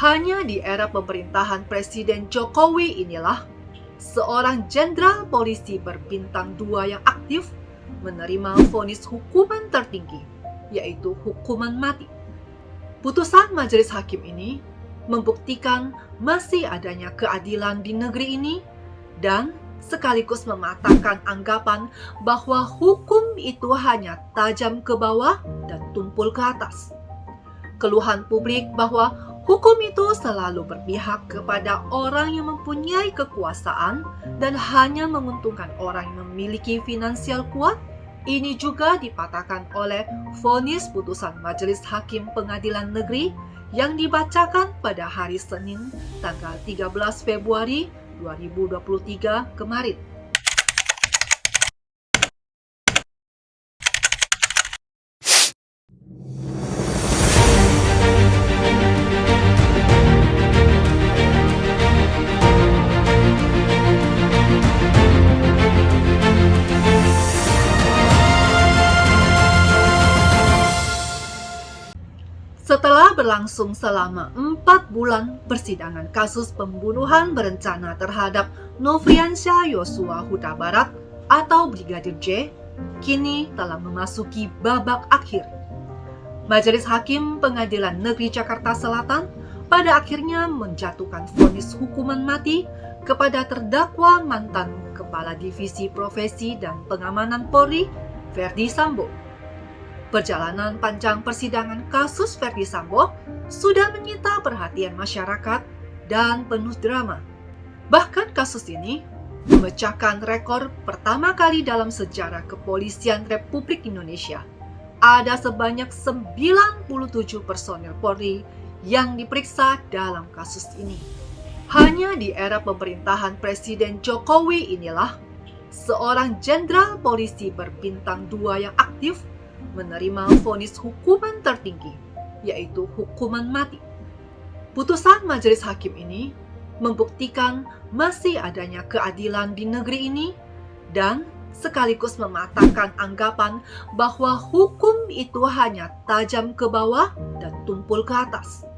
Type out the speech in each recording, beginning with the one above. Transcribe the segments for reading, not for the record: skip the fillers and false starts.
Hanya di era pemerintahan Presiden Jokowi inilah seorang jenderal polisi berbintang 2 yang aktif menerima vonis hukuman tertinggi, yaitu hukuman mati. Putusan majelis hakim ini membuktikan masih adanya keadilan di negeri ini dan sekaligus mematahkan anggapan bahwa hukum itu hanya tajam ke bawah dan tumpul ke atas. Keluhan publik bahwa hukum itu selalu berpihak kepada orang yang mempunyai kekuasaan dan hanya menguntungkan orang yang memiliki finansial kuat, ini juga dipatahkan oleh vonis putusan Majelis Hakim Pengadilan Negeri yang dibacakan pada hari Senin tanggal 13 Februari 2023 kemarin. Setelah berlangsung selama 4 bulan persidangan kasus pembunuhan berencana terhadap Nofriansyah Yosua Huta Barat atau Brigadir J, kini telah memasuki babak akhir. Majelis Hakim Pengadilan Negeri Jakarta Selatan pada akhirnya menjatuhkan vonis hukuman mati kepada terdakwa mantan Kepala Divisi Profesi dan Pengamanan Polri, Verdi Sambo. Perjalanan panjang persidangan kasus Verdi Sambo sudah menyita perhatian masyarakat dan penuh drama. Bahkan kasus ini memecahkan rekor pertama kali dalam sejarah kepolisian Republik Indonesia. Ada sebanyak 97 personel Polri yang diperiksa dalam kasus ini. Hanya di era pemerintahan Presiden Jokowi inilah seorang jenderal polisi berbintang 2 yang aktif menerima vonis hukuman tertinggi, yaitu hukuman mati. Putusan majelis hakim ini membuktikan masih adanya keadilan di negeri ini dan sekaligus mematahkan anggapan bahwa hukum itu hanya tajam ke bawah dan tumpul ke atas.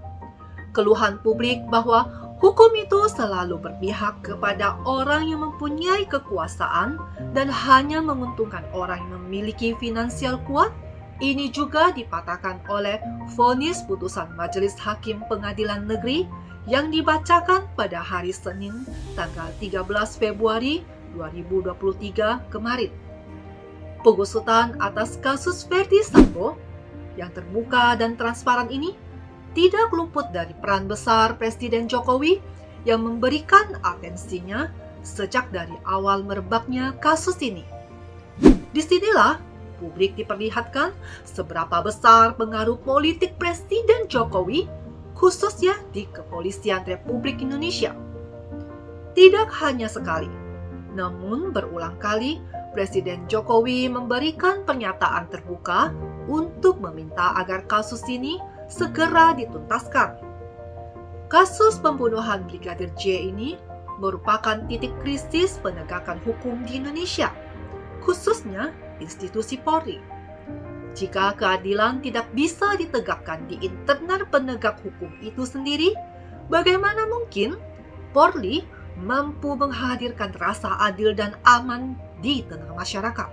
Keluhan publik bahwa hukum itu selalu berpihak kepada orang yang mempunyai kekuasaan dan hanya menguntungkan orang yang memiliki finansial kuat, ini juga dipatahkan oleh vonis putusan Majelis Hakim Pengadilan Negeri yang dibacakan pada hari Senin tanggal 13 Februari 2023 kemarin. Pengusutan atas kasus Verdi Sambo yang terbuka dan transparan ini tidak luput dari peran besar Presiden Jokowi yang memberikan atensinya sejak dari awal merebaknya kasus ini. Disinilah publik diperlihatkan seberapa besar pengaruh politik Presiden Jokowi khususnya di kepolisian Republik Indonesia. Tidak hanya sekali, namun berulang kali Presiden Jokowi memberikan pernyataan terbuka untuk meminta agar kasus ini segera dituntaskan. Kasus pembunuhan Brigadir J ini merupakan titik krisis penegakan hukum di Indonesia, khususnya institusi Polri. Jika keadilan tidak bisa ditegakkan di internal penegak hukum itu sendiri, bagaimana mungkin Polri mampu menghadirkan rasa adil dan aman di tengah masyarakat?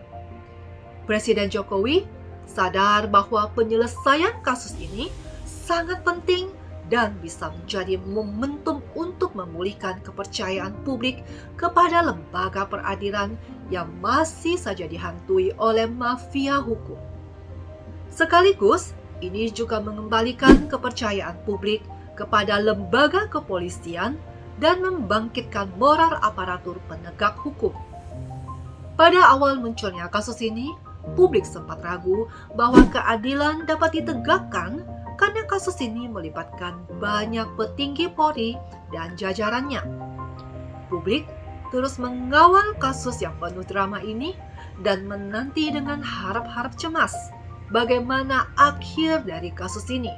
Presiden Jokowi sadar bahwa penyelesaian kasus ini sangat penting dan bisa menjadi momentum untuk memulihkan kepercayaan publik kepada lembaga peradilan yang masih saja dihantui oleh mafia hukum. Sekaligus, ini juga mengembalikan kepercayaan publik kepada lembaga kepolisian dan membangkitkan moral aparatur penegak hukum. Pada awal munculnya kasus ini, publik sempat ragu bahwa keadilan dapat ditegakkan karena kasus ini melibatkan banyak petinggi Polri dan jajarannya. Publik terus mengawal kasus yang penuh drama ini dan menanti dengan harap-harap cemas bagaimana akhir dari kasus ini.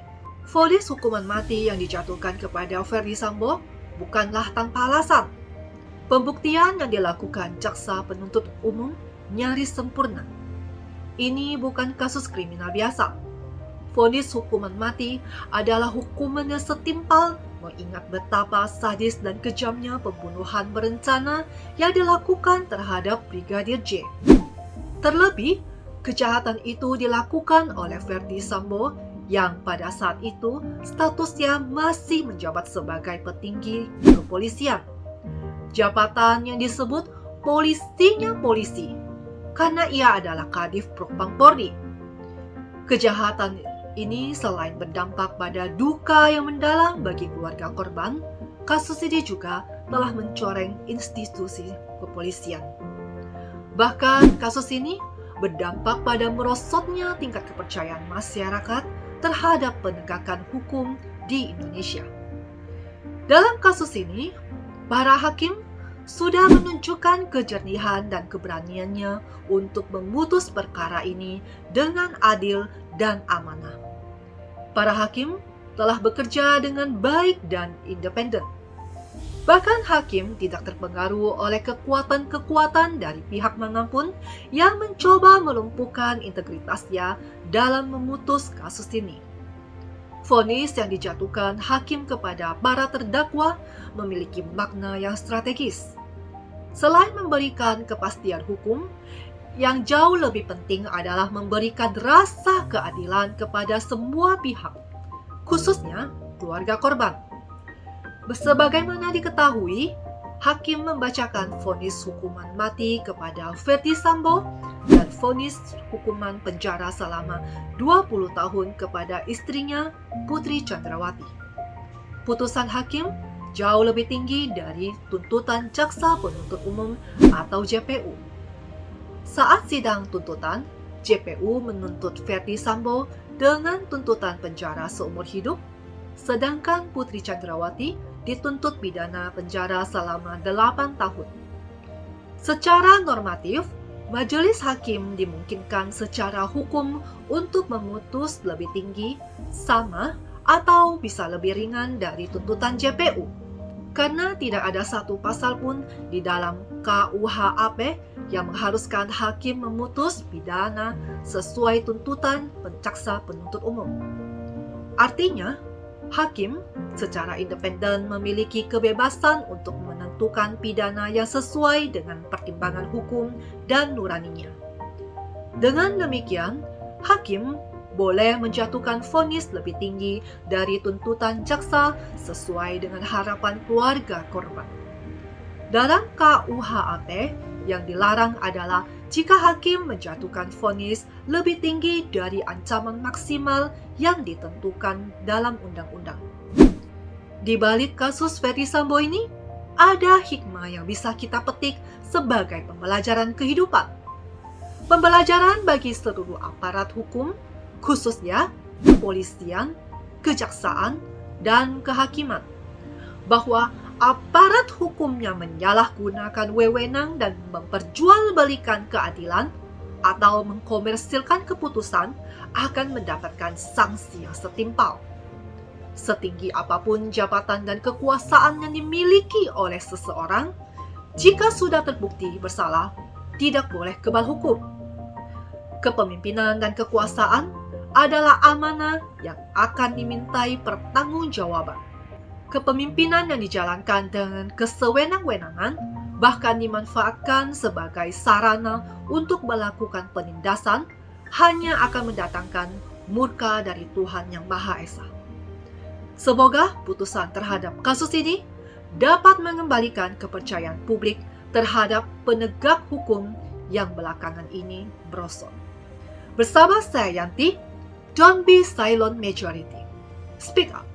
Vonis hukuman mati yang dijatuhkan kepada Verdi Sambo bukanlah tanpa alasan. Pembuktian yang dilakukan jaksa penuntut umum nyaris sempurna. Ini bukan kasus kriminal biasa. Vonis hukuman mati adalah hukuman yang setimpal mengingat betapa sadis dan kejamnya pembunuhan berencana yang dilakukan terhadap Brigadir J. Terlebih, kejahatan itu dilakukan oleh Verdi Sambo yang pada saat itu statusnya masih menjabat sebagai petinggi kepolisian. Jabatan yang disebut polisinya polisi, karena ia adalah Kadif Propam Polri. Kejahatan ini selain berdampak pada duka yang mendalam bagi keluarga korban, kasus ini juga telah mencoreng institusi kepolisian. Bahkan kasus ini berdampak pada merosotnya tingkat kepercayaan masyarakat terhadap penegakan hukum di Indonesia. Dalam kasus ini, para hakim sudah menunjukkan kejernihan dan keberaniannya untuk memutus perkara ini dengan adil dan amanah. Para hakim telah bekerja dengan baik dan independen. Bahkan hakim tidak terpengaruh oleh kekuatan-kekuatan dari pihak manapun yang mencoba melumpuhkan integritasnya dalam memutus kasus ini. Vonis yang dijatuhkan hakim kepada para terdakwa memiliki makna yang strategis. Selain memberikan kepastian hukum, yang jauh lebih penting adalah memberikan rasa keadilan kepada semua pihak, khususnya keluarga korban. Sebagaimana diketahui, hakim membacakan vonis hukuman mati kepada Verdi Sambo dan vonis hukuman penjara selama 20 tahun kepada istrinya Putri Chandrawati. Putusan hakim jauh lebih tinggi dari tuntutan Jaksa Penuntut Umum atau JPU. Saat sidang tuntutan, JPU menuntut Verdi Sambo dengan tuntutan penjara seumur hidup, sedangkan Putri Chandrawati dituntut pidana penjara selama 8 tahun. Secara normatif, majelis hakim dimungkinkan secara hukum untuk memutus lebih tinggi, sama, atau bisa lebih ringan dari tuntutan JPU. Karena tidak ada satu pasal pun di dalam KUHP yang mengharuskan hakim memutus pidana sesuai tuntutan jaksa penuntut umum. Artinya, hakim secara independen memiliki kebebasan untuk menentukan pidana yang sesuai dengan pertimbangan hukum dan nuraninya. Dengan demikian, hakim boleh menjatuhkan vonis lebih tinggi dari tuntutan jaksa sesuai dengan harapan keluarga korban. Dalam KUHP, yang dilarang adalah jika hakim menjatuhkan vonis lebih tinggi dari ancaman maksimal yang ditentukan dalam undang-undang. Di balik kasus Verdi Sambo ini, ada hikmah yang bisa kita petik sebagai pembelajaran kehidupan. Pembelajaran bagi seluruh aparat hukum, khususnya kepolisian, kejaksaan, dan kehakiman, bahwa aparat hukumnya menyalahgunakan wewenang dan memperjualbelikan keadilan atau mengkomersilkan keputusan akan mendapatkan sanksi yang setimpal. Setinggi apapun jabatan dan kekuasaan yang dimiliki oleh seseorang, jika sudah terbukti bersalah, tidak boleh kebal hukum. Kepemimpinan dan kekuasaan adalah amanah yang akan dimintai pertanggungjawaban. Kepemimpinan yang dijalankan dengan kesewenang-wenangan bahkan dimanfaatkan sebagai sarana untuk melakukan penindasan hanya akan mendatangkan murka dari Tuhan Yang Maha Esa. Semoga putusan terhadap kasus ini dapat mengembalikan kepercayaan publik terhadap penegak hukum yang belakangan ini merosot. Bersama saya Yanti, don't be silent majority. Speak up.